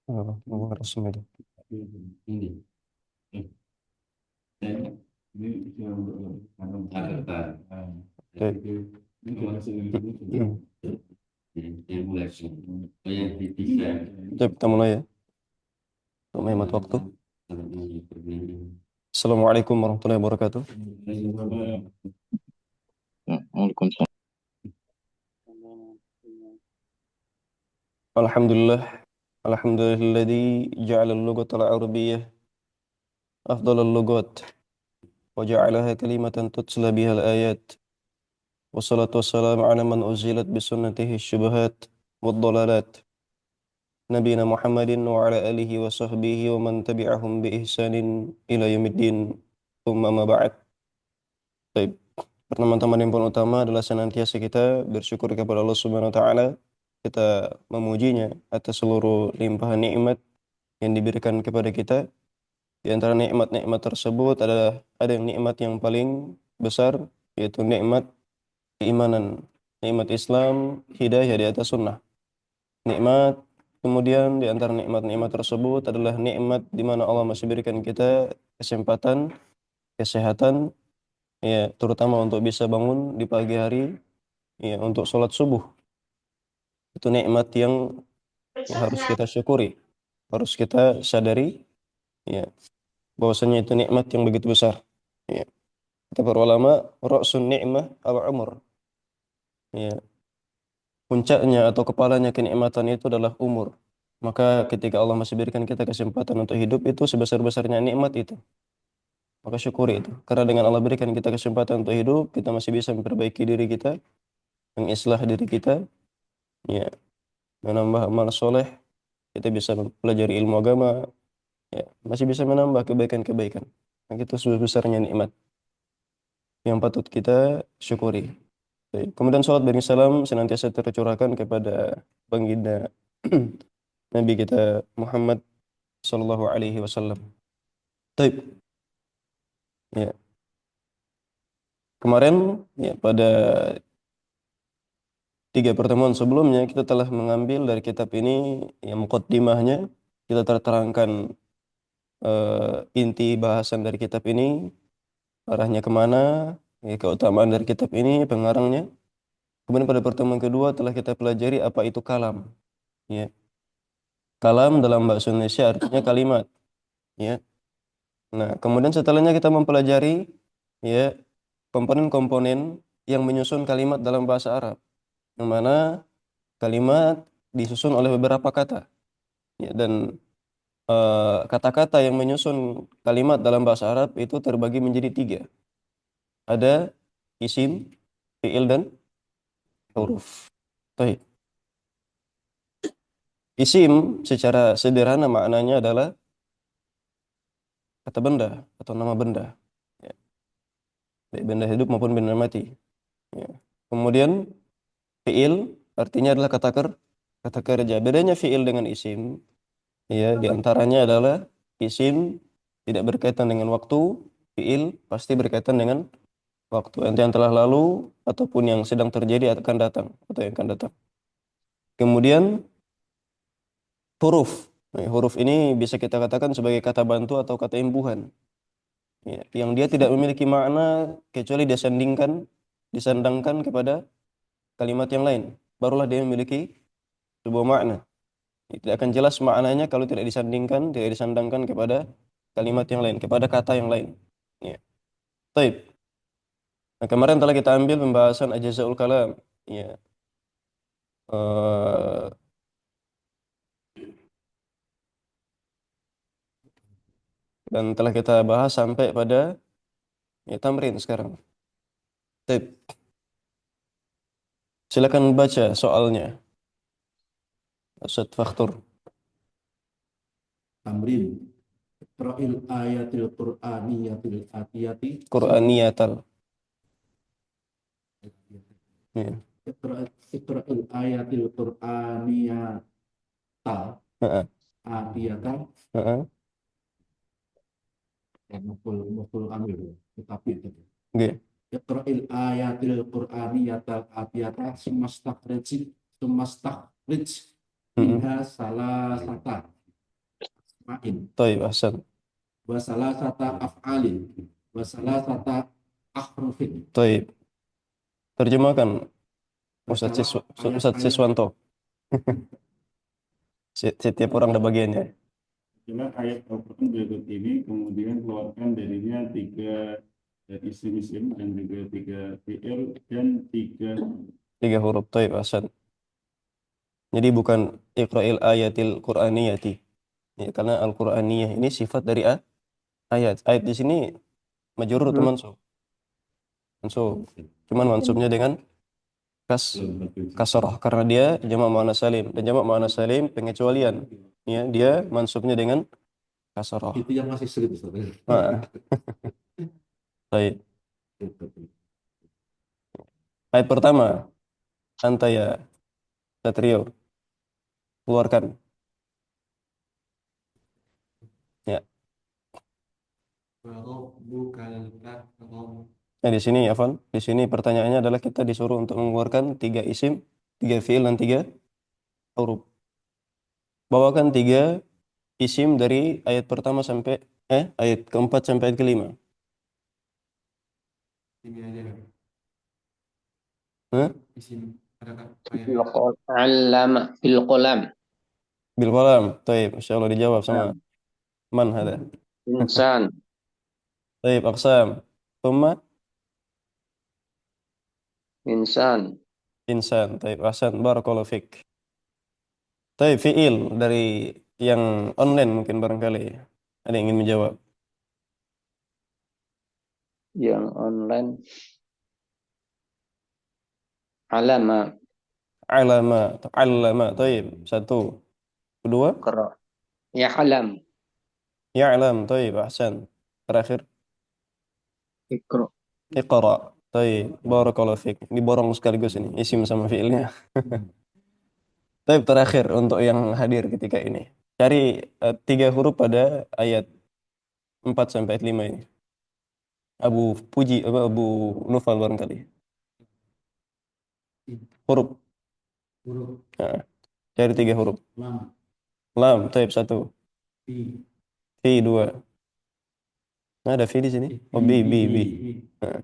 Resmi itu. Ini. Ini yang Jakarta. Oke. Ini masih Hmm. yang mulai. Yang di tiga. Oke, kita mulai ya. Untuk menghemat waktu. Assalamualaikum warahmatullahi wabarakatuh. Waalaikumsalam. Alhamdulillah. Alhamdulillahilladzi ja'ala al-lughata al-arabiyyah afdalal lughat wa ja'alaha kalimatan tutsla biha al-ayat. Wassalatu wassalamu ala man uzilat bisunnatihi syubuhat wad-dalalat. Nabiyina Muhammadin wa ala alihi wa sahbihi wa man tabi'ahum bi ihsanin ila yaumiddin. Tsumma ma ba'd. Baik. Teman-teman yang paling utama adalah senantiasa kita bersyukur kepada Allah Subhanahu wa taala. Kita memujinya atas seluruh limpahan nikmat yang diberikan kepada kita. Di antara nikmat-nikmat tersebut ada yang nikmat yang paling besar, yaitu nikmat keimanan, nikmat Islam, hidayah di atas sunnah. Nikmat kemudian di antara nikmat-nikmat tersebut adalah nikmat di mana Allah masih berikan kita kesempatan, kesehatan, ya terutama untuk bisa bangun di pagi hari, ya untuk sholat subuh. Itu nikmat yang harus kita syukuri, harus kita sadari, ya bahwasanya itu nikmat yang begitu besar. Ya. Kata para ulama, ra'sun ni'mah al-umur. Ya, puncaknya atau kepalanya kenikmatan itu adalah umur. Maka ketika Allah masih berikan kita kesempatan untuk hidup itu sebesar-besarnya nikmat itu. Maka syukuri itu. Karena dengan Allah berikan kita kesempatan untuk hidup, kita masih bisa memperbaiki diri kita, mengislah diri kita, ya, menambah amal soleh, kita bisa mempelajari ilmu agama, ya, masih bisa menambah kebaikan-kebaikan. Nah, itu sebesar-besarnya nikmat yang patut kita syukuri. Baik. Kemudian salat beri salam senantiasa tercurahkan kepada baginda Nabi kita Muhammad sallallahu alaihi wasallam. Baik. Ya. Kemarin ya pada 3 pertemuan sebelumnya kita telah mengambil dari kitab ini yang muqaddimahnya, kita terangkan inti bahasan dari kitab ini, arahnya kemana, ya, keutamaan dari kitab ini, pengarangnya. Kemudian pada pertemuan kedua telah kita pelajari apa itu kalam. Ya. Kalam dalam bahasa Indonesia artinya kalimat. Ya. Nah, kemudian setelahnya kita mempelajari ya komponen-komponen yang menyusun kalimat dalam bahasa Arab. Yang mana kalimat disusun oleh beberapa kata. Ya, dan kata-kata yang menyusun kalimat dalam bahasa Arab itu terbagi menjadi 3. Ada isim, fiil, dan huruf. Baik. Isim secara sederhana maknanya adalah kata benda atau nama benda. Ya, baik benda hidup maupun benda mati. Ya. Kemudian fiil artinya adalah kata kerja. Bedanya fiil dengan isim, ya, di antaranya adalah isim tidak berkaitan dengan waktu, fiil pasti berkaitan dengan waktu. Entah yang telah lalu ataupun yang sedang terjadi akan datang atau yang akan datang. Kemudian huruf. Nah, huruf ini bisa kita katakan sebagai kata bantu atau kata imbuhan. Ya, yang dia tidak memiliki makna kecuali disandangkan kepada kalimat yang lain. Barulah dia memiliki sebuah makna. Tidak akan jelas maknanya kalau tidak disandangkan kepada kalimat yang lain, kepada kata yang lain. Ya. Baik. Nah, kemarin telah kita ambil pembahasan ajazaul kalam. Ya. Eh, dan telah kita bahas sampai pada ya, tamrin sekarang. Baik. Silakan baca soalnya. Ustaz Fakhtur. Tamrin. Iqra'il ayatil Qur'aniyatil atiyati. Qur'aniyatal. Ya. Iqra'il ayatil Qur'aniyata Heeh. atiyata. Heeh. Mukul ambil tetapi itu. Oke. Iqra'il ayatil Qur'aniyatal atiyata sumastakhrij Heeh. minha salasata. ma'in Taib, ahsan. wa salasata af'alin wa salasata ahrufin Taib. Terjemahkan wa Ustadz Ustadz ayat-ayat. Siswanto. Setiap orang ada bagiannya. Jelas ayat Al-Quran berikut ini kemudian keluarkan darinya tiga isim-isim dan juga tiga fi'il dan tiga. 3 huruf. Taib, ahsan. Jadi bukan iqra'il ayatil Qur'aniyati. Ya, karena Al-Qur'aniyah ini sifat dari ayat. Ayat di sini majrur atau mansub? Mansub. Cuman mansubnya dengan kasrah karena dia jamak muannats salim, dan jamak muannats salim pengecualian. Ya, dia mansubnya dengan kasrah. Itu yang masih sulit Ustaz. Nah, baik. Ayat pertama, anta ya Satrio, keluarkan. Ya. Nah, di sini Afan, di sini pertanyaannya adalah kita disuruh untuk mengeluarkan 3 isim, 3 fiil dan 3 huruf. Bawakan 3 isim dari ayat pertama sampai ayat keempat sampai ayat kelima. Ini aja kan. Hah? Isim ada Allama bil qalam. Bil qalam. Taib, insyaallah dijawab sama Qalam. man hada. Insan. Taib, aqsam. Thumma Insan. insan. Taib, ahsan, barakallahu fik. Taib, fiil dari yang online mungkin barangkali ada yang ingin menjawab. Yang online. Alama. Alama, allama. Taib, 1. Kedua, Qara. Ya alam. ya'lam. Taib, ahsan. Terakhir, Ikra. iqra. Taib, barakallahu fik. Ini borong sekaligus ini, isim sama fiilnya. Taib, terakhir untuk yang hadir ketika ini. Cari 3 huruf pada ayat 4 sampai ayat 5 ini. Abu Nufal barangkali. Huruf. huruf Nah, cari 3 huruf. lam, Lam, taib, 1. fi, Fi, 2. Nah, ada fi di sini. Oh, bi. Nah,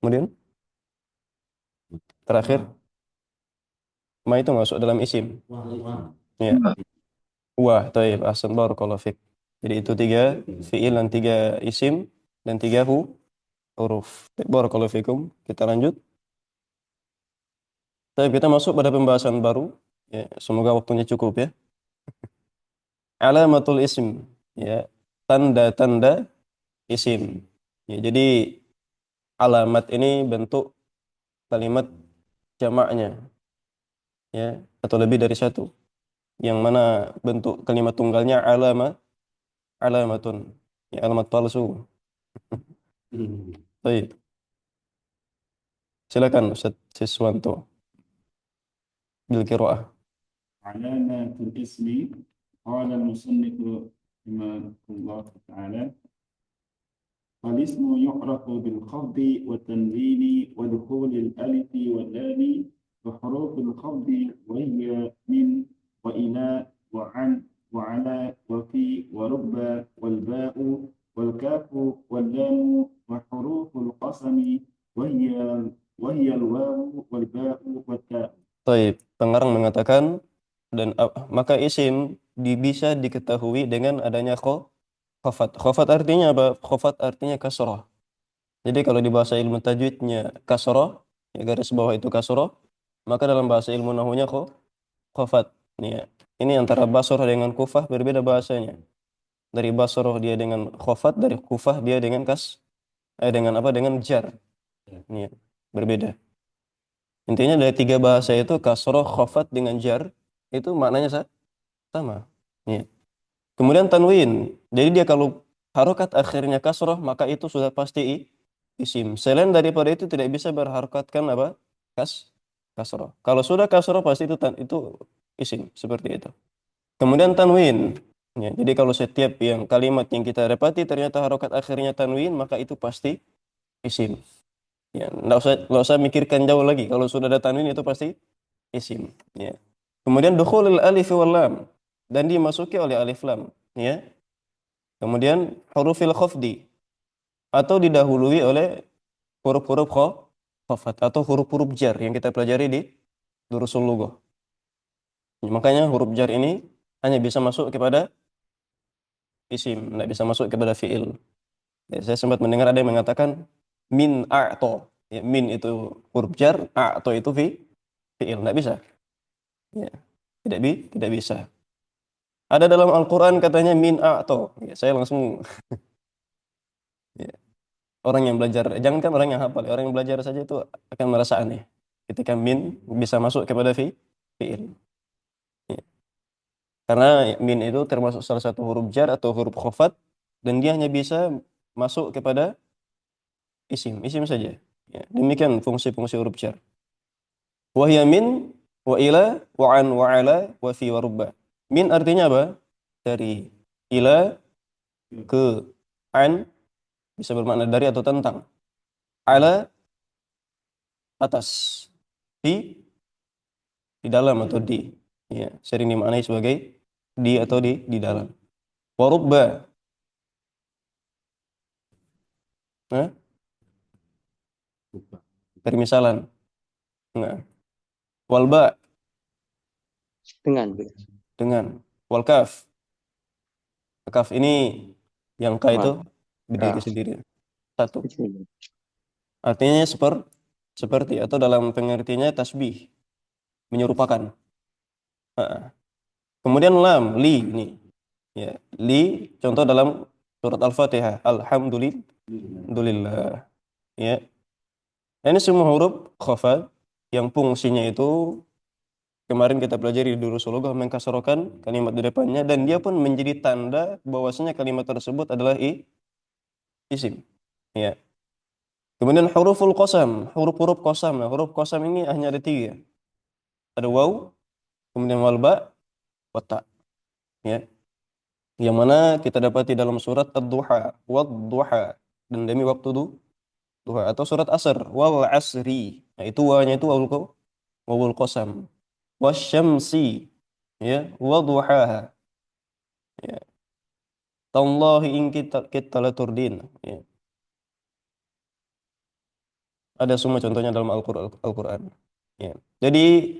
kemudian terakhir, ma itu masuk dalam isim. wah, Ya. Wah, taib, ahsan, barakallahu fik. Jadi itu 3 fiil dan 3 isim dan 3 huruf. Taib, barakallahu fikum. Kita lanjut. Taib, kita masuk pada pembahasan baru. Ya, semoga waktunya cukup ya. Alamatul isim. Ya, tanda-tanda isim. Ya, jadi alamat ini bentuk kalimat jamaknya, ya, atau lebih dari satu. Yang mana bentuk kalimat tunggalnya alamatun, ya, alamat palsu. Baik, silakan Ustaz Siswanto bil qiraah. علامة الاسم قال المصنف رحمه الله تعالى فالاسم يعرف بالخفض والتنوين ودخول الألف واللام وحروف الخفض وهي من وإلى وعن وعلى وفي ورب والباء والكاف واللام وحروف القسم وهي الواو والباء والتاء. Baik, pengarang mengatakan maka isim bisa diketahui dengan adanya khafat. Khafat artinya apa? Khafat artinya kasrah. Jadi kalau di bahasa ilmu tajwidnya kasrah, ya garis bawah itu kasrah, maka dalam bahasa ilmu nahunya khafat. Ya. Ini antara Basrah dengan Kufah berbeda bahasanya. Dari Basrah dia dengan khafat, dari Kufah dia dengan dengan apa? Dengan jar. Ya, berbeda. Intinya dari 3 bahasa itu kasrah, khafat dengan jar itu maknanya sama. Ya. Kemudian tanwin. Jadi dia kalau harokat akhirnya kasroh maka itu sudah pasti isim. Selain daripada itu tidak bisa berharokatkan apa? Kasroh. Kalau sudah kasroh pasti itu isim seperti itu. Kemudian tanwin. Ya, jadi kalau setiap yang kalimat yang kita dapati ternyata harokat akhirnya tanwin maka itu pasti isim. Ya, nggak usah mikirkan jauh lagi. Kalau sudah ada tanwin itu pasti isim. Ya. Kemudian dukhulul alif wal lam. dan dimasuki oleh alif lam, ya. Kemudian hurufil khafdi atau didahului oleh huruf-huruf khafat atau huruf-huruf jar yang kita pelajari di durusul lughah. Makanya huruf jar ini hanya bisa masuk kepada isim, tidak bisa masuk kepada fiil. Ya, saya sempat mendengar ada yang mengatakan min a'to. Ya, min itu huruf jar, a'to itu fiil. Tidak bisa. Ya, tidak bisa. Ada dalam Al-Quran katanya min a'to. Ya, saya langsung, ya, orang yang belajar, jangankan orang yang hafal, orang yang belajar saja itu akan merasa aneh. Ketika min bisa masuk kepada fiil. Ya. Karena min itu termasuk salah satu huruf jar atau huruf khafat dan dia hanya bisa masuk kepada isim saja. Ya, demikian fungsi-fungsi huruf jar. Wahya min, wa ila, wa an, wa ala, wa fi, wa rubba. Min artinya apa? Dari ila ke an, bisa bermakna dari atau tentang. Ala, atas. Di dalam atau di. Ya, sering dimaknai sebagai di atau di dalam. Wa rubba. Nah, permisalan. Nah, wal ba, Dengan. dengan. Wal kaf. Kaf ini yang ka itu berdiri Kaf. sendiri. Satu. Artinya seperti atau dalam pengertiannya tasbih, menyerupakan. Ha. Kemudian lam, li ini. Ya, li contoh dalam surat Al-Fatihah. Alhamdulillah. Ya. Ini semua huruf khafat yang fungsinya itu kemarin kita pelajari di Durusul Lughah mengkasrokan kalimat di depannya dan dia pun menjadi tanda bahwasanya kalimat tersebut adalah isim. Ya. Kemudian huruful qasam, huruf-huruf qasam. Nah, huruf qasam ini hanya ada tiga. Ada waw, kemudian wal ba, wa ta. Ya. Yang mana kita dapati dalam surat Ad-Duha, wad-duha, dan demi waktu duha, atau surat Asr, wal asri. Nah, itu wawnya itu wawul qasam. Wasyamsi, ya, waduhaha. Ya. Tallahi in kita laturdin. Ya. Ada semua contohnya dalam Al-Qur'an. Ya. Jadi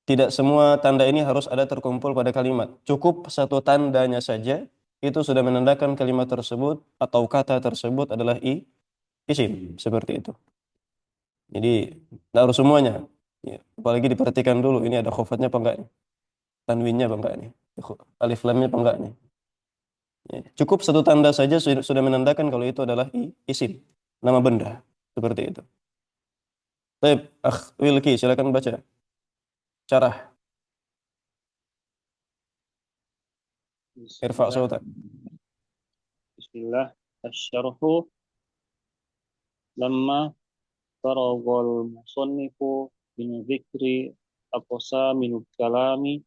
tidak semua tanda ini harus ada terkumpul pada kalimat. Cukup satu tandanya saja, itu sudah menandakan kalimat tersebut atau kata tersebut adalah isim. Seperti itu. Jadi, tidak harus semuanya. Ya. Apalagi diperhatikan dulu, ini ada khofatnya apa enggak nih? Tanwinnya apa enggak nih? Alif lamnya apa enggak nih? Ya. Cukup satu tanda saja sudah menandakan kalau itu adalah isim. Nama benda. Seperti itu. Baik, Wilki, silakan baca. Syarah. Irfa' Bismillah. sautak. Bismillah. Asyarhu lamma faragol musannifu min dzikri aqsa min kalami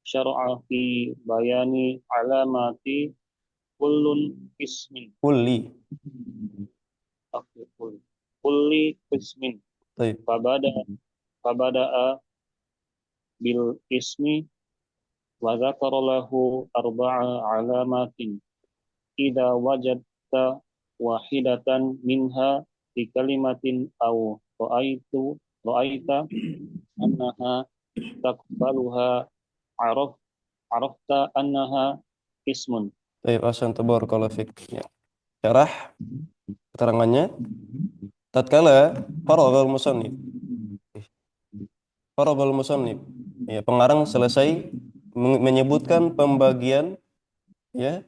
syar'a fi bayani alamati kullun ismin Kulli. akhirul kulli ismin Baik. fabada'a bil ismi wa dzakara lahu arba'a alamatin idza wajadta wahidatan minha di kalimatin aw ra'aita annaha taqbaluha araf arafta annaha ismun. Baik, ahsan tabarakallahu fik. Ya. Syarah keterangannya tatkala faraghal musannif. Faraghal musannif. Ya, pengarang selesai menyebutkan pembagian, ya,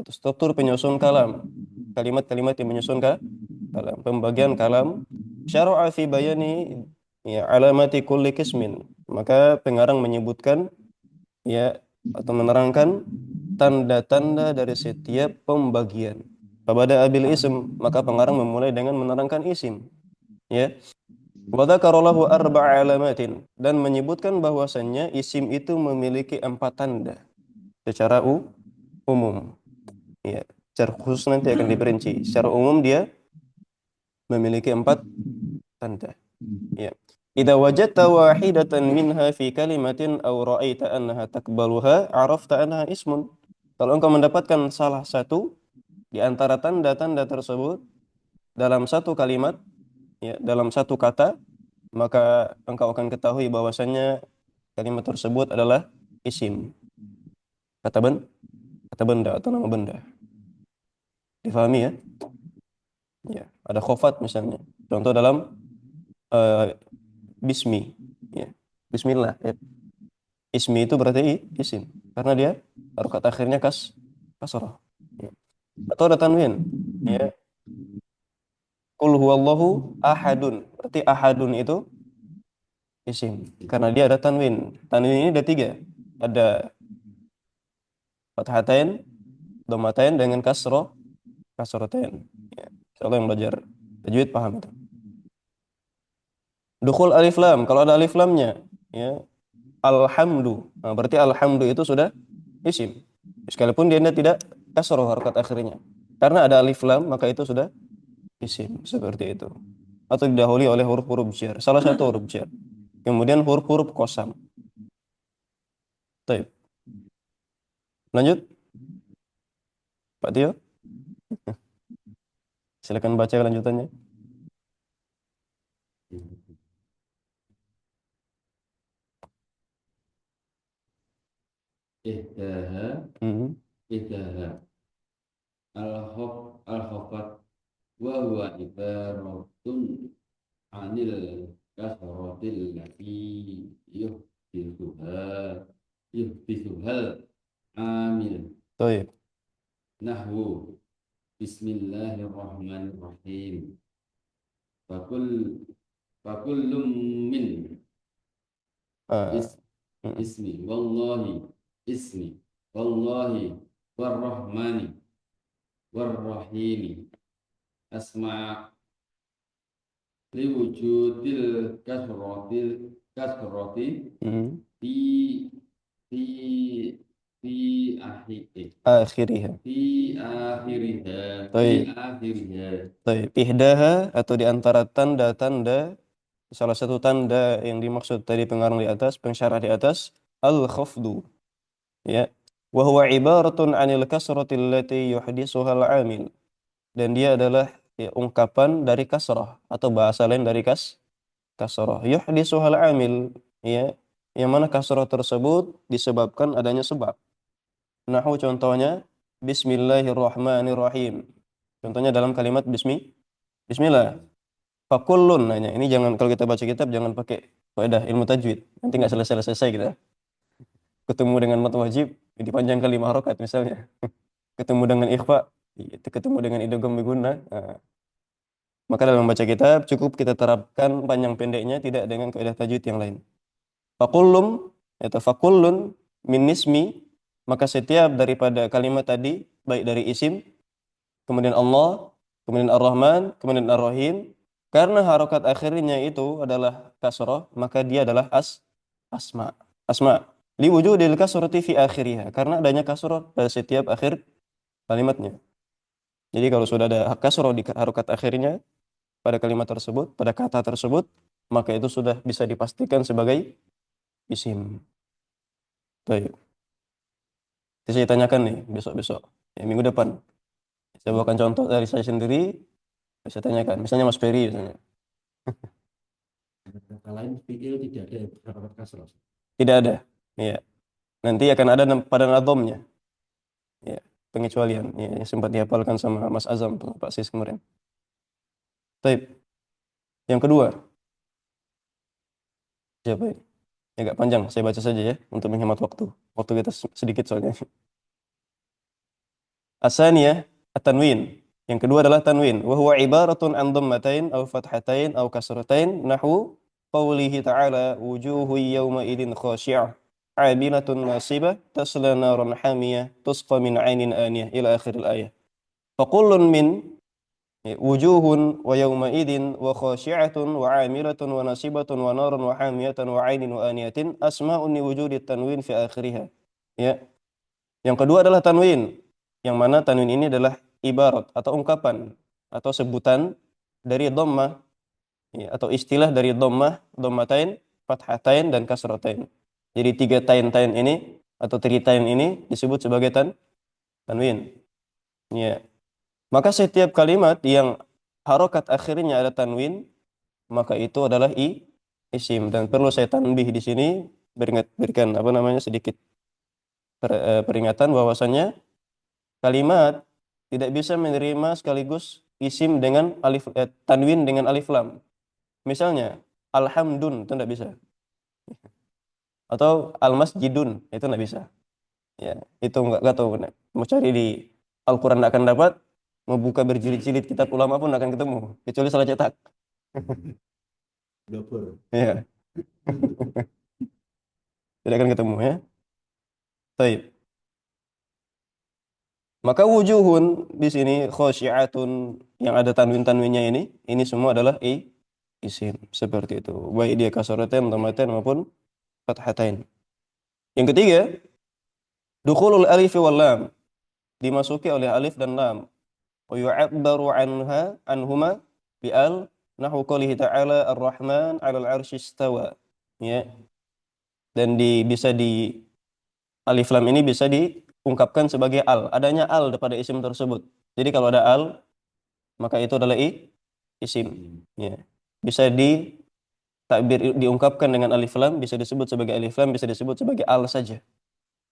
struktur penyusun kalam. Kalimat-kalimat yang menyusun kalam, pembagian kalam. Syara'a fi bayani, ya, alamati kulli qismin. Maka pengarang menyebutkan, ya, atau menerangkan tanda-tanda dari setiap pembagian. Pada abil ism, maka pengarang memulai dengan menerangkan isim. Ya. Wa dzakara lahu arba'a alamatin, dan menyebutkan bahwasannya isim itu memiliki 4 tanda secara umum. Ya. Secara khusus nanti akan diperinci. Secara umum dia memiliki 4 tanda. Ya. Idza wajadta wahidatan minha fi kalimatin aw ra'aita annaha takbaluha arafta annaha ismun. Kalau engkau mendapatkan salah satu di antara tanda-tanda tersebut dalam satu kalimat, ya, dalam satu kata, maka engkau akan ketahui bahwasannya kalimat tersebut adalah isim, kata ben, kata benda atau nama benda. Difahami ya? Ya, ada khofat misalnya. Contoh dalam eh, bismi, ya. Bismillah, ya. Ismi itu berarti isim karena dia harokat akhirnya kasrah. Ya. Atau ada tanwin, ya. Qul huwallahu ahadun. Berarti ahadun itu isim karena dia ada tanwin. Tanwin ini ada tiga. Ada fathatain, dhammatain dengan kasrotain. Ya. Kalau yang belajar tajwid paham itu. Dukhul alif lam, kalau ada alif lamnya, ya, alhamdu. Nah, berarti alhamdu itu sudah isim. Sekalipun dia tidak kasroh harokat akhirnya. Karena ada alif lam, maka itu sudah isim. Seperti itu. Atau didahului oleh huruf-huruf jar. Salah satu huruf jar. Kemudian huruf-huruf qasam. Baik. Lanjut, Pak Tio. Silakan baca kelanjutannya. Ihdaha Mhm. ihdaha al-khafat wa huwa ibaratun anil kasratil lati yuhdithuha yuhdithuhal amil Baik. nahwu bismillahirrahmanirrahim fakul fakullum min Ah, is, mhm. ismi wallahi warrahmani warrahimi asma' liwujudil kasroti Mhm. fi fi fi Akhiriha. akhiriha Baik. Baik. Ihdaha atau di antara tanda-tanda, salah satu tanda yang dimaksud tadi pengarang di atas, pensyarah di atas, al-khafdu, ya. Wa huwa ibaratun 'anil kasrati allati yuhditsuha al-'amil. Dan dia adalah, ya, ungkapan dari kasrah atau bahasa lain dari kasrah. Yuhditsuha al-'amil, ya. Yang mana kasrah tersebut disebabkan adanya sebab. Nahu contohnya bismillahirrahmanirrahim. Contohnya dalam kalimat bismillah. Fakullun, nanya. Ini jangan, kalau kita baca kitab jangan pakai faedah ilmu tajwid. Nanti nggak selesai-selesai kita. Ketemu dengan mat wajib dipanjangkan 5 harokat misalnya. Ketemu dengan ikhfa, itu ketemu dengan idgham biguna. Nah, maka dalam membaca kitab cukup kita terapkan panjang pendeknya, tidak dengan kaidah tajwid yang lain. Fakullum atau fakullun min ismi, maka setiap daripada kalimat tadi, baik dari isim, kemudian Allah, kemudian Ar-Rahman, kemudian Ar-Rahim, karena harokat akhirnya itu adalah kasroh, maka dia adalah asma. Asma. Liwujudil kasrati fi akhiriha, karena adanya kasroh pada setiap akhir kalimatnya. Jadi kalau sudah ada kasroh di harokat akhirnya pada kalimat tersebut, pada kata tersebut, maka itu sudah bisa dipastikan sebagai isim. Baik. Itu saya tanyakan nih besok-besok, ya, minggu depan. Saya bawakan contoh dari saya sendiri, saya tanyakan. Misalnya Mas Ferry, misalnya. kata lain fi'il tidak ada harokat kasrah. Tidak ada. Ya. Nanti akan ada pada nadhamnya. Ya. Pengecualian. Ya, yang sempat dihafalkan sama Mas Azam, Pak Sis kemarin. Baik. Yang kedua, siapa ini? Agak panjang, saya baca saja ya, untuk menghemat waktu. Waktu kita sedikit soalnya. Asaniyah, at-tanwin. Yang kedua adalah tanwin. Wa huwa ibaratun an dhammatain aw fathatain aw kasratain nahwu qawlihi ta'ala wujuhu yawma idin khashi'ah 'abilatun nasibah tasla naran hamiyah tusqa min 'ainin aniyah ila akhiril ayah. Fakullun min, ya, wujuhun wa yawma idin wa khashi'atun wa 'amilatun wa nasibatun wa narun wa hamiyatan wa 'ainin wa aniyatin asma'un li wujudi tanwin fi akhiriha. Ya. Yang kedua adalah tanwin, yang mana tanwin ini adalah ibarat atau ungkapan atau sebutan dari dhammah Ya, atau istilah dari dhammah, dhammatain, fathatain dan kasratain. Jadi 3 tain-tain ini atau 3 tain ini disebut sebagai tanwin. Ya. Maka setiap kalimat yang harokat akhirnya ada tanwin, maka itu adalah isim. Dan perlu saya tanbih di sini, berikan apa namanya sedikit peringatan bahwasanya kalimat tidak bisa menerima sekaligus isim dengan tanwin dengan alif lam. Misalnya alhamdun itu tidak bisa, atau almasjidun itu tidak bisa. Ya, itu nggak tahu. Mau cari di Al-Quran nggak akan dapat, mau buka berjilid-jilid kitab ulama pun nggak akan ketemu, kecuali salah cetak. Dapur. Ya, tidak akan ketemu ya. Baik. Maka wujuhun di sini khosyi'atun yang ada tanwin-tanwinnya ini semua adalah isim seperti itu. Baik dia kasratain, dhammatain maupun fathatain. Yang ketiga, dukhulul alif wal lam, dimasuki oleh alif dan lam. Wa yu'abbaru anhuma bi'al nahu qoulihi ta'ala ar-rahman 'alal 'arsy istawa. Ya. Dan bisa di alif lam ini bisa diungkapkan sebagai al. Adanya al pada isim tersebut. Jadi kalau ada al, maka itu adalah isim. Ya. Bisa diungkapkan dengan alif lam, bisa disebut sebagai alif lam, bisa disebut sebagai al saja.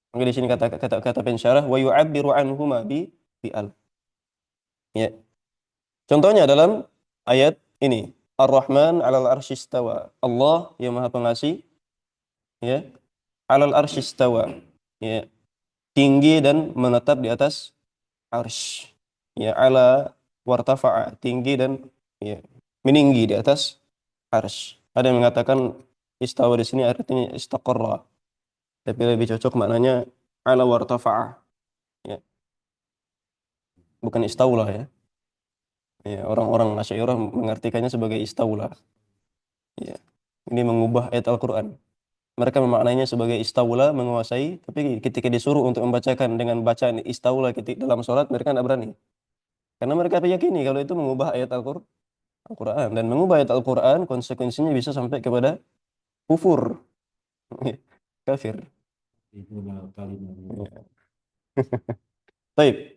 Maka di sini kata pensyarah wa yu'abbiru anhuma bi al. Ya. Contohnya dalam ayat ini, Ar-Rahman 'alal arsy istawa. Allah yang Maha Pengasih, ya, 'alal arsy istawa. Ya, tinggi dan menetap di atas arsy. Ya, 'ala wartafa'a, tinggi dan ya, meninggi di atas arsy. Ada yang mengatakan istawa di sini artinya istaqarra, tapi lebih cocok maknanya 'ala wartafa'a. Ya, bukan istaula ya. Ya, orang-orang Asy'ariyah mengartikannya sebagai istaula. Ya. Ini mengubah ayat Al-Qur'an. Mereka memaknainya sebagai istaula, menguasai, tapi ketika disuruh untuk membacakan dengan bacaan istaula dalam sholat, mereka tidak berani. Karena mereka meyakini kalau itu mengubah ayat Al-Quran. Dan mengubah ayat Al-Quran, konsekuensinya bisa sampai kepada kufur. Kafir. Itu kalimat. Ya. Taib.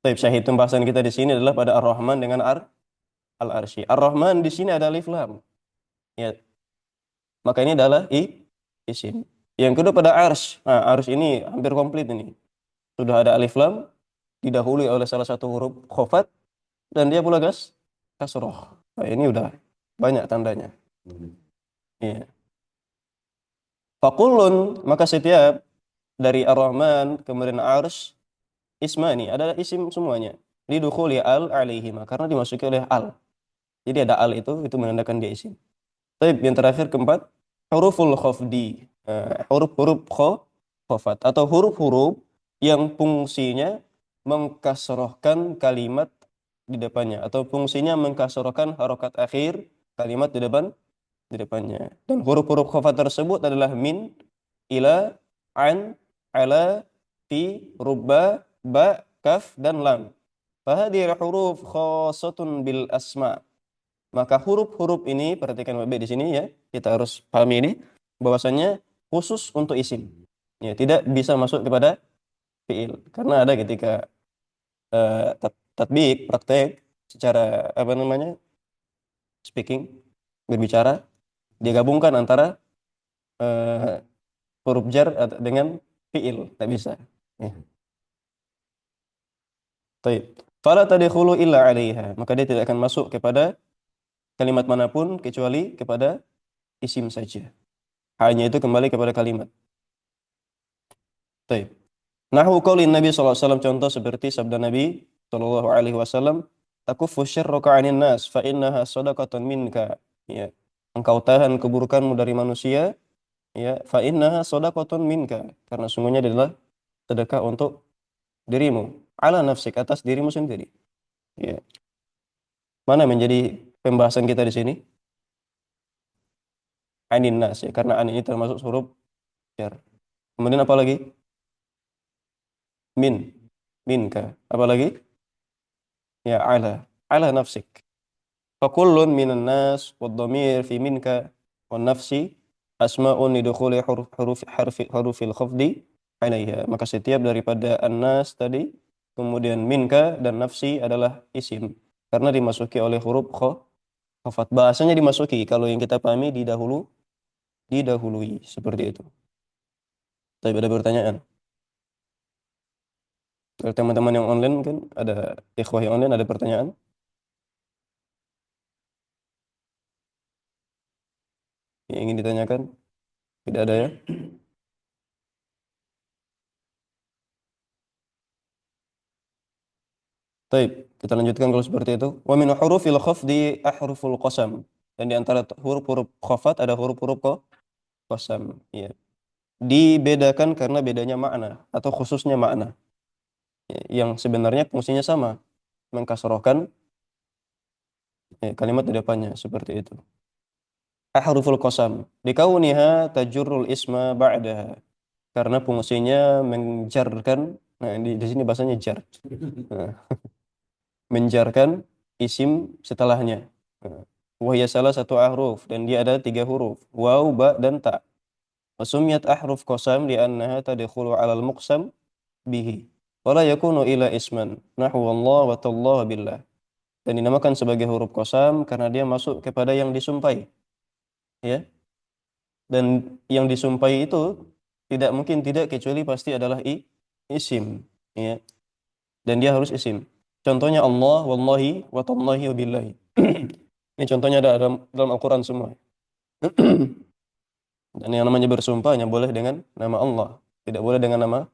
Taib, syahid pembahasan kita di sini adalah pada Ar-Rahman dengan Al-Arsy. Ar-Rahman di sini ada alif lam. Ya. Maka ini adalah isim. Yang kedua pada Arsy. Nah, Arsy ini hampir komplit ini. Sudah ada alif lam, didahului oleh salah satu huruf khofat, dan dia pula kasroh. Nah, ini udah banyak tandanya. Iya. Fakullun, maka setiap dari Ar-Rahman kemudian Arsy, ismani adalah isim semuanya. Lidukhuli al alaihima, karena dimasuki oleh al. Jadi ada al itu menandakan dia isim. Tapi yang terakhir keempat, huruful khafdi. Huruf-huruf khofat atau huruf-huruf yang fungsinya mengkasrohkan kalimat di depannya atau fungsinya mengkasrohkan harokat akhir kalimat di depannya. Dan huruf-huruf khafat tersebut adalah min, ila, an, ala, fi, rubba, ba, kaf, dan lam. Fahadhil huruf khasatun bil asma. Maka huruf-huruf ini, perhatikan baik di sini ya, kita harus pahami ini, bahwasanya khusus untuk isim. Ya, tidak bisa masuk kepada fiil. Karena ada ketika tatbik, praktek, secara apa namanya, speaking, berbicara, digabungkan antara eh, huruf jar dengan fiil, tak bisa. Ya. Taib. Fala tadkhulu illa 'alaiha, maka dia tidak akan masuk kepada kalimat manapun kecuali kepada isim saja. Hanya itu kembali kepada kalimat. Taib. Nahu qaulin Nabi sallallahu alaihi wasallam, contoh seperti sabda Nabi sallallahu alaihi wasallam, "Takuffu syarraka 'anil nas fa innaha shadaqatan minka." Ya. Engkau tahan keburukanmu dari manusia, ya, fa innaha shadaqatan minka, karena sungguhnya adalah sedekah untuk dirimu, ala nafsik, atas dirimu sendiri. Ya. Mana menjadi pembahasan kita di sini? Anin nas, ya, karena an ini termasuk huruf jar. Kemudian apa lagi? Minka. Apa lagi? Ya, ala nafsik. Fakullun minan nas wad-dhamir fi minka wan nafsi asma'un lidukhuli hurufil khafdi 'alaiha. Maka setiap daripada an-nas tadi, kemudian minka dan nafsi adalah isim karena dimasuki oleh huruf khafat. Bahasanya dimasuki, kalau yang kita pahami didahului seperti itu. Tapi ada pertanyaan? Dari teman-teman yang online mungkin ada, ikhwah yang online ada pertanyaan? Yang ingin ditanyakan? Tidak ada ya? Baik, kita lanjutkan kalau seperti itu. Wa min hurufil khafdi ahruful qasam. Dan di antara huruf-huruf khafat ada huruf-huruf qasam. Ya. Dibedakan karena bedanya makna atau khususnya makna. Ya, yang sebenarnya fungsinya sama, mengkasrohkan kalimat di depannya seperti itu. Ahruful qasam dikauniha tajurrul isma ba'daha. Karena fungsinya menjarkan, nah di sini bahasanya jar. Nah, menjarkan isim setelahnya. Nah, wahya salah satu ahruf dan dia ada 3 huruf, waw, ba, dan ta. Wasumiyat ahruf qasam li'annaha tadkhulu 'alal muqsam bihi. Wala yakunu ila isman nahwu Allah wa tallah billah. Dan dinamakan sebagai huruf qasam karena dia masuk kepada yang disumpahi, ya. Dan yang disumpahi itu tidak mungkin tidak kecuali pasti adalah isim, ya. Dan dia harus isim. Contohnya Allah, wallahi, wa tallahi, wa billahi. Ini contohnya ada dalam Al-Quran semua. Dan yang namanya bersumpah hanya boleh dengan nama Allah, tidak boleh dengan nama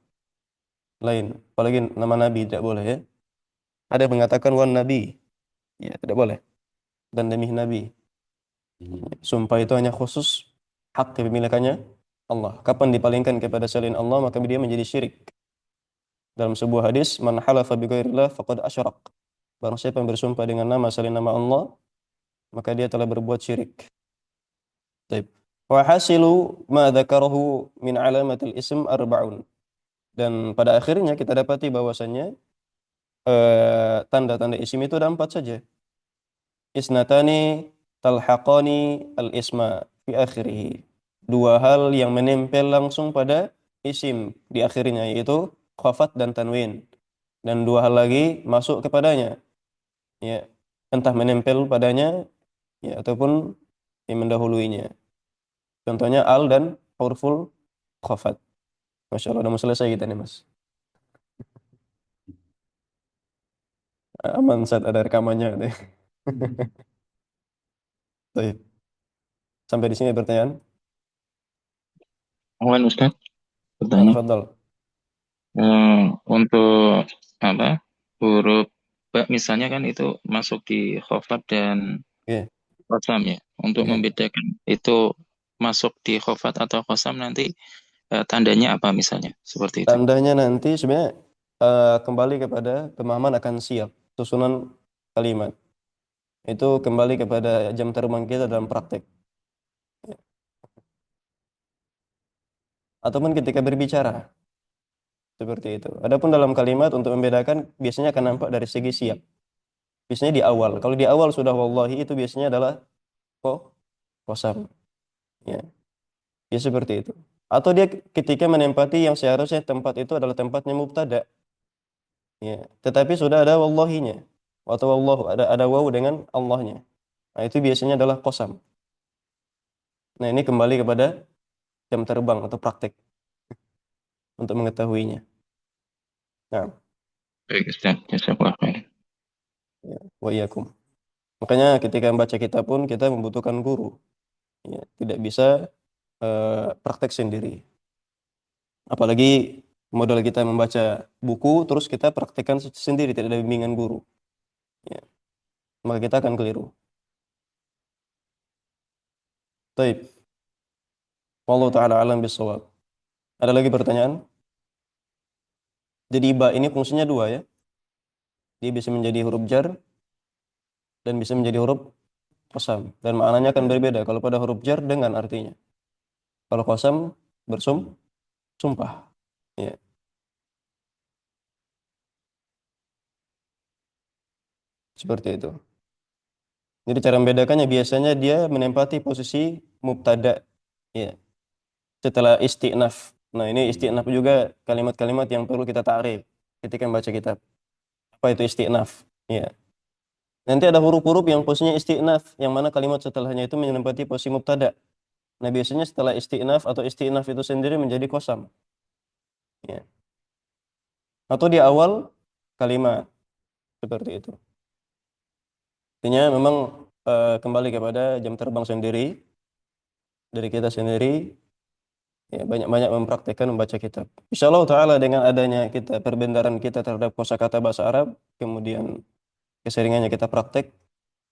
lain. Apalagi nama Nabi tidak boleh, ya. Ada yang mengatakan wan Nabi, ya tidak boleh. Dan demi Nabi. Sumpah itu hanya khusus hak kepemilikannya Allah. Kapan dipalingkan kepada selain Allah maka dia menjadi syirik. Dalam sebuah hadis, man halafa bi ghairillah faqad asyrak. Barang siapa yang bersumpah dengan nama selain nama Allah, maka dia telah berbuat syirik. Baik. Wa hasilu ma dzakarahu min alamatil ism arba'un. Dan pada akhirnya kita dapati bahwasannya tanda-tanda isim itu ada 4 saja. Isnatani talhaqani al-isma fi akhirih. 2 hal yang menempel langsung pada isim di akhirnya, yaitu khafat dan tanwin. Dan 2 hal lagi masuk kepadanya, ya, entah menempel padanya, ya, ataupun yang mendahuluinya. Contohnya al dan huruful khafat. Masya Allah, udah mau selesai kita nih, Mas. Aman saat ada rekamannya deh. Baik. Sampai di sini pertanyaan. Awan Ustaz, Nah, bertanya. tafadhal. Untuk apa huruf ba misalnya kan itu masuk di khofat dan Oke, qasam ya. Untuk oke. membedakan itu masuk di khofat atau qasam nanti tandanya apa misalnya seperti itu. Tandanya nanti sebenarnya kembali kepada pemahaman akan siap susunan kalimat. Itu kembali kepada jam terbang kita dalam praktek. Ataupun ketika berbicara. Seperti itu. Adapun dalam kalimat untuk membedakan biasanya akan nampak dari segi siap. Biasanya di awal. Kalau di awal sudah wallahi itu biasanya adalah qasam. Ya. Ya seperti itu. Atau dia ketika menempati yang seharusnya tempat itu adalah tempatnya mubtada. Ya. Tetapi sudah ada wallahinya. Atau wallahu ada waw dengan Allahnya. Nah, itu biasanya adalah qasam. Nah, ini kembali kepada jam terbang atau praktek untuk mengetahuinya. Nah, Baik Ustaz, jazakallah khair. ya, wa iyyakum. Makanya ketika membaca kitab pun kita membutuhkan guru. Ya, tidak bisa praktek sendiri. Apalagi modal kita membaca buku terus kita praktekkan sendiri tidak ada bimbingan guru. Ya, maka kita akan keliru. Taib. Wallahu taala alam bisawab. Ada lagi pertanyaan? Jadi ba ini fungsinya 2 ya. Dia bisa menjadi huruf jar dan bisa menjadi huruf qasam dan maknanya akan berbeda kalau pada huruf jar dengan artinya. Kalau qasam sumpah. Ya, seperti itu. Jadi cara membedakannya biasanya dia menempati posisi mubtada, ya, setelah isti'naf. Nah, ini isti'naf juga kalimat-kalimat yang perlu kita ta'rif ketika membaca kitab. Apa itu isti'naf? Ya. Nanti ada huruf-huruf yang posisinya isti'naf, yang mana kalimat setelahnya itu menempati posisi mubtada. Nah, biasanya setelah isti'naf atau isti'naf itu sendiri menjadi qasam. Ya. Atau di awal kalimat, seperti itu. Artinya memang kembali kepada jam terbang sendiri, dari kita sendiri, ya, banyak-banyak mempraktekkan membaca kitab. Insyaallah taala dengan adanya kita perbendaharaan kita terhadap kosakata bahasa Arab, kemudian keseringannya kita praktek,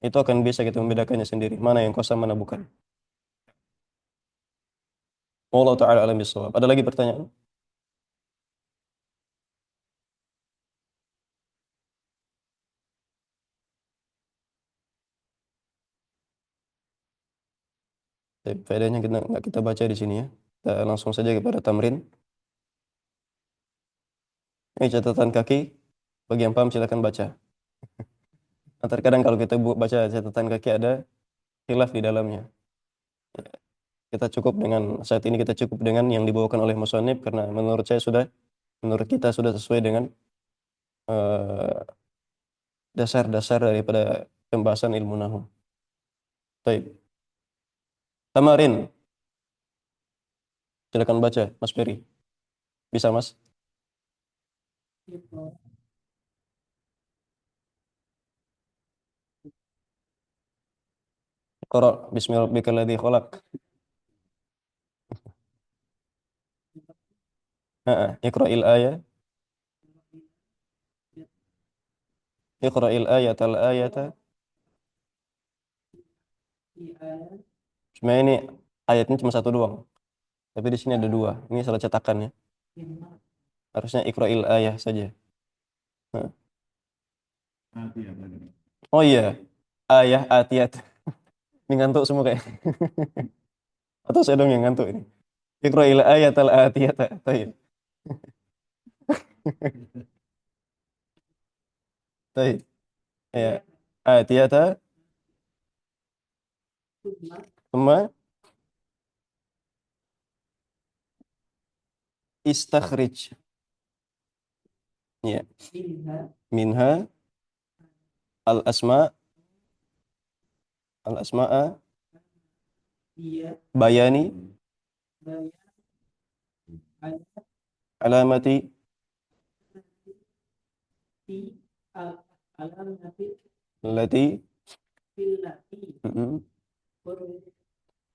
itu akan bisa kita membedakannya sendiri, mana yang qasam mana bukan. Wallahu taala alam bisawab. Ada lagi pertanyaan? Baik, faedahnya kita nggak kita baca di sini ya. Kita langsung saja kepada tamrin. Ini catatan kaki. Bagi yang paham silakan baca. Nah, terkadang kalau kita baca catatan kaki ada khilaf di dalamnya. Kita cukup dengan saat ini kita cukup dengan yang dibawakan oleh musannif karena menurut kita sudah sesuai dengan eh, dasar-dasar daripada pembahasan ilmu nahwu. Baik. Tamarin, silakan baca Mas Ferry. Bisa Mas? Qara bismi rabbikal ladzi khalaq. Heeh, Iqra'il ayat. Iqra'il ayatal ayata. Cuma ini ayatnya cuma satu doang. Tapi di sini ada dua. Ini salah cetakan ya. Harusnya Iqra'il ayah saja. Heeh. Atiyah tadi. Oh iya, ayah atiyat. Ini ngantuk semua kayak. Atau saya dong yang ngantuk ini. Iqra'il ayatal atiyata. Baik. Baik. Ya. Atiyata. Thumma istakhrij. Ya. Minha al-asma al-asma'a bayani alamati allati mm,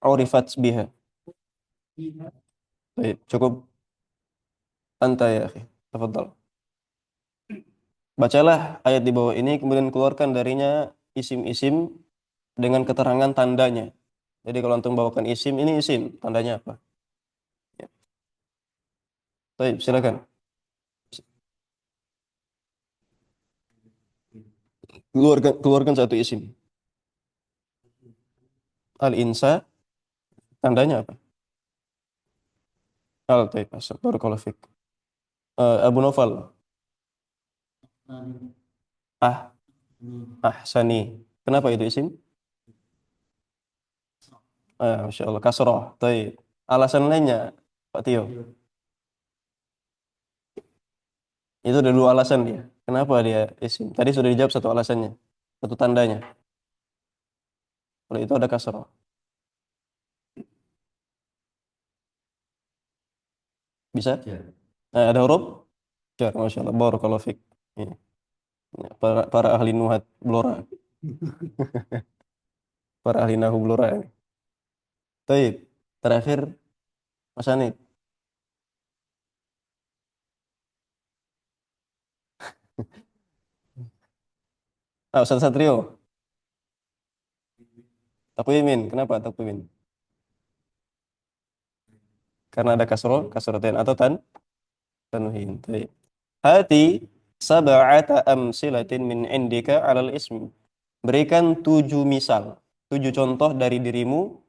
urifat biha. Baik, cukup. Anta ya akhi. Tafadhal. Bacalah ayat di bawah ini kemudian keluarkan darinya isim-isim dengan keterangan tandanya. Jadi kalau antum bawakan isim, ini isim, tandanya apa? Ya. Baik, silakan. Keluarkan satu isim. Al-insa, tandanya apa? Taib, barakallahu fik. Abu Naufal, ah, ahsani. Kenapa itu isim? Masya Allah, kasroh. Taib. Alasan lainnya, Pak Tio. Itu ada dua alasan dia. Kenapa dia isim? Tadi sudah dijawab satu alasannya, satu tandanya. Kalau itu ada kasroh. Bisa? Ada huruf? Ya, Masya Allah, barakallahu fik. Ya. Para ahli nuhat blora, para ahli nahu blora ini. Taib. Terakhir, Mas Hanif. Ustaz Satrio. Takwimin. Kenapa takwimin? Karena ada kasrotain atau tanwin. Taib. Hati sab'ata amsilatin min indika alal ismi. Berikan 7 contoh dari dirimu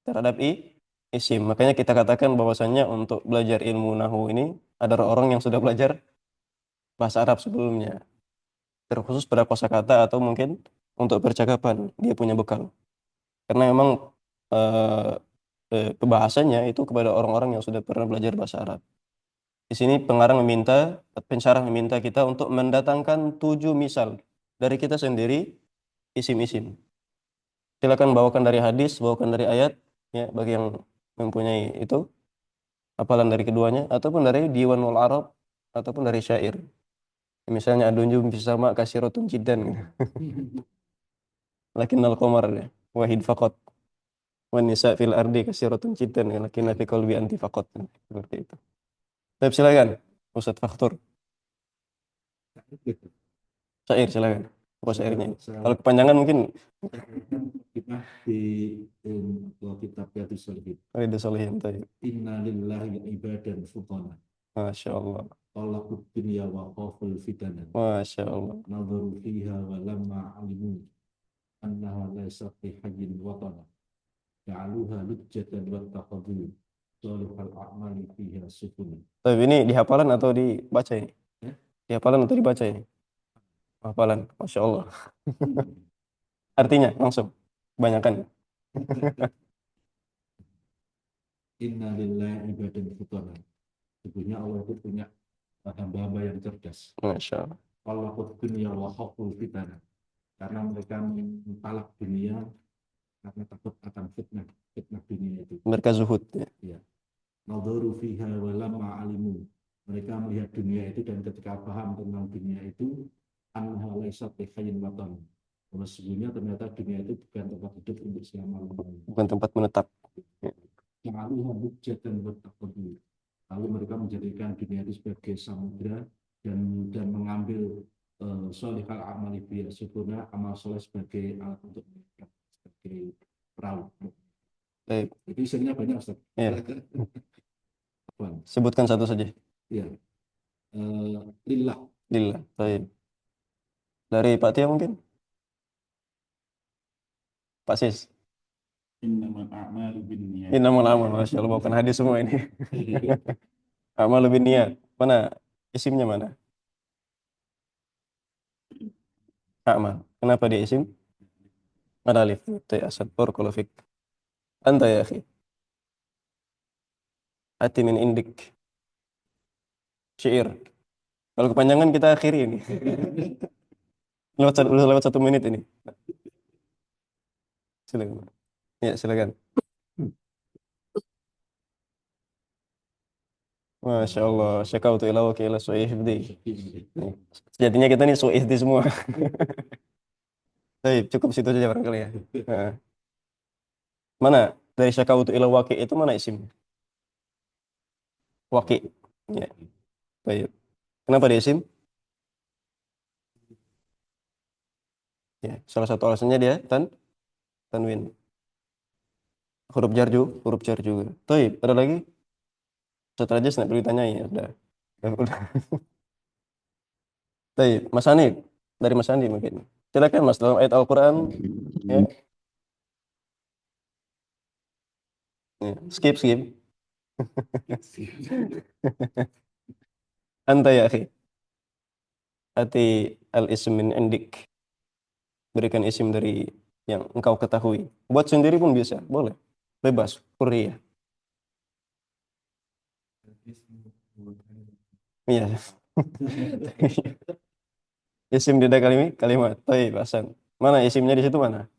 terhadap isim. Makanya kita katakan bahwasannya untuk belajar ilmu nahu ini adalah orang yang sudah belajar bahasa Arab sebelumnya. Terkhusus pada kosakata atau mungkin untuk percakapan, dia punya bekal. Karena memang pembahasannya itu kepada orang-orang yang sudah pernah belajar bahasa Arab. Di sini pensyarah meminta kita untuk mendatangkan 7 misal dari kita sendiri, isim-isim. Silakan bawakan dari hadis, bawakan dari ayat, ya, bagi yang mempunyai itu, hafalan dari keduanya, ataupun dari Diwanul Arab, ataupun dari syair. Misalnya adunjum fisama kasiratun jiddan. Lakinnal qamar ya, wahid faqat. Wan nisa fil ardi kasiratun jiddan lakinna fi qalbi anti faqat. Seperti itu. Baik, silakan. Ustadz Fakhtur. Syair silakan. Apa syairnya ini? Kalau kepanjangan mungkin Kita di kitab Riyadhus Shalihin. Ridho Solihin tadi. Inna lillahi ibadan futana. Masya Allah. Talaqud dunya wa khaful fitana. Masya Allah. Nadharu fiha wa lamma alimu annaha laysat bi hayyin watana. Ja'aluha lujjatan wa taqadu. Salihal a'mali fiha sukuna. Tapi ini dihafalan atau dibaca ini? Ya. Dihafalan atau dibaca ini? Hafalan. Masya Allah. Artinya langsung. Kebanyakan. Inna lillahi ibadan futana. Sebenarnya Allah itu punya hamba-hamba yang cerdas. Masya Allah. Talaqud dunya wa khaful fitana. Karena mereka mentalak dunia karena takut akan fitnah dunia itu. Mereka zuhud. Ya. Ya. Nadharu fiha wa lamma alimu. Mereka melihat dunia itu dan ketika paham tentang dunia itu annaha laysat bi hayyin watan. Bahwa sesungguhnya ternyata dunia itu bukan tempat hidup untuk selama-lamanya. Bukan tempat menetap. Ya. Ja'aluha hujjatan wa taqadu. Lalu mereka menjadikan dunia itu sebagai samudra dan mengambil sholihal amali biya sukuna, amal soleh sebagai alat untuk mereka, sebagai perahu. Baik. Jadi isinya banyak, Ustaz. Ya. Sebutkan satu saja. Ya. Lillah. Lillah. Baik. Dari Pak Tia mungkin? Pak Sis. Innamal a'malu binniyat. Innamal amal. Masya Allah. Bukan hadis semua ini. Amal lebih niat. Mana? Isimnya mana? Amal. Kenapa dia isim? Ada alif. Itu ya. Asad. Barakallahu fik. Anta ya akhi. Ati min indik. Syair. Kalau kepanjangan kita akhiri ini. Lewat 1 menit ini. Silakan. Ya, silakan. Masya Allah. Syakautu ila wakila su'i hifdi. Sejatinya kita nih su'i hifdi semua. Baik, cukup situ saja barangkali ya. Nah. Mana? Dari syakautu ila waki itu mana isim? Waki. Ya. Baik. Kenapa dia isim? Ya, salah satu alasannya dia tanwin. Huruf jar juga. Baik, ada lagi? Satu aja tidak perlu ditanyai ya, udah. Udah. Baik, Mas Hanif. Dari Mas Andi mungkin. Silakan Mas, dalam ayat Al-Qur'an ya. Ya, skip. Anta ya akhi. Ati al-ism min indik. Berikan isim dari yang engkau ketahui. Buat sendiri pun bisa, boleh. Bebas, hurriyah. Iya. Isim beda kalimat. Baik, Hasan. Mana isimnya di situ mana?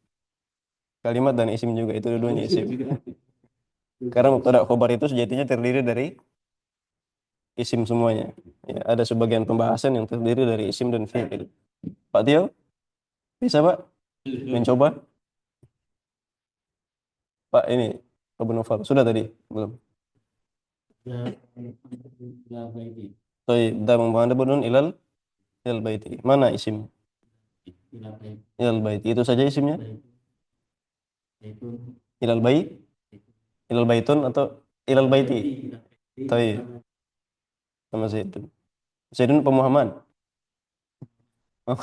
Kalimat dan isim juga, itu dua-duanya isim. Karena mubtada khobar itu sejatinya terdiri dari isim semuanya. Ya, ada sebagian pembahasan yang terdiri dari isim dan fi'il. Pak Tio, bisa Pak mencoba? Pak ini Abu Nufal sudah tadi belum? Baik, dah membawa bunun ilal baiti. Mana isim? Ilal baiti. Itu saja isimnya? Ilal bait? Ilal baitun atau ilal baiti? Baik. Sama Zaidun. Zaidun apa Muhammad? Oh.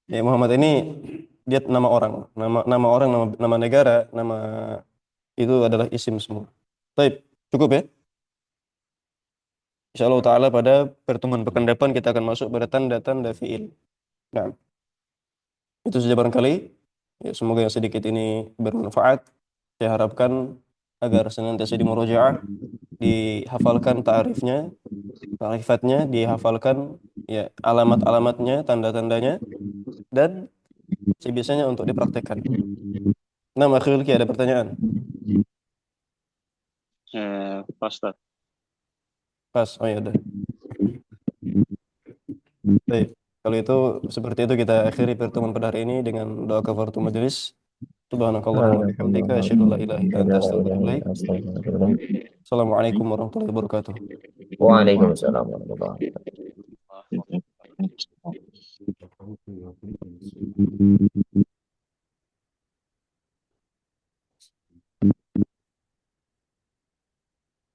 Ya, Muhammad ini dia nama orang, nama negara, nama itu adalah isim semua. Baik, cukup ya? Insyaallah taala pada pertemuan pekan depan kita akan masuk pada tanda-tanda fiil. Nah. Itu saja barangkali. Ya, semoga yang sedikit ini bermanfaat. Saya harapkan agar senantiasa dimurojaah, dihafalkan ta'rifnya, ta'rifatnya, dihafalkan ya alamat-alamatnya, tanda-tandanya, dan sebisanya untuk dipraktekkan. Nah, Akhil Ki, ada pertanyaan? Pak Ustadz. Pas, oh ya udah. Baik, kalau itu seperti itu kita akhiri pertemuan pada hari ini dengan doa kafaratul majelis. Subhanakallahumma bihamdika asyhadu an la ilaha illa anta astaghfiruka wa atubu ilaik. Assalamualaikum warahmatullahi wabarakatuh. Waalaikumsalam warahmatullahi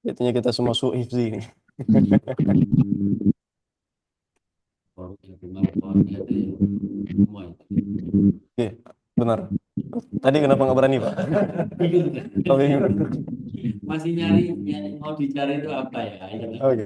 Intinya kita semua suhifzi ini. Oke, benar. Tadi kenapa nggak berani, Pak? Oh, bingung. Masih nyari yang mau dicari itu apa ya? Oke.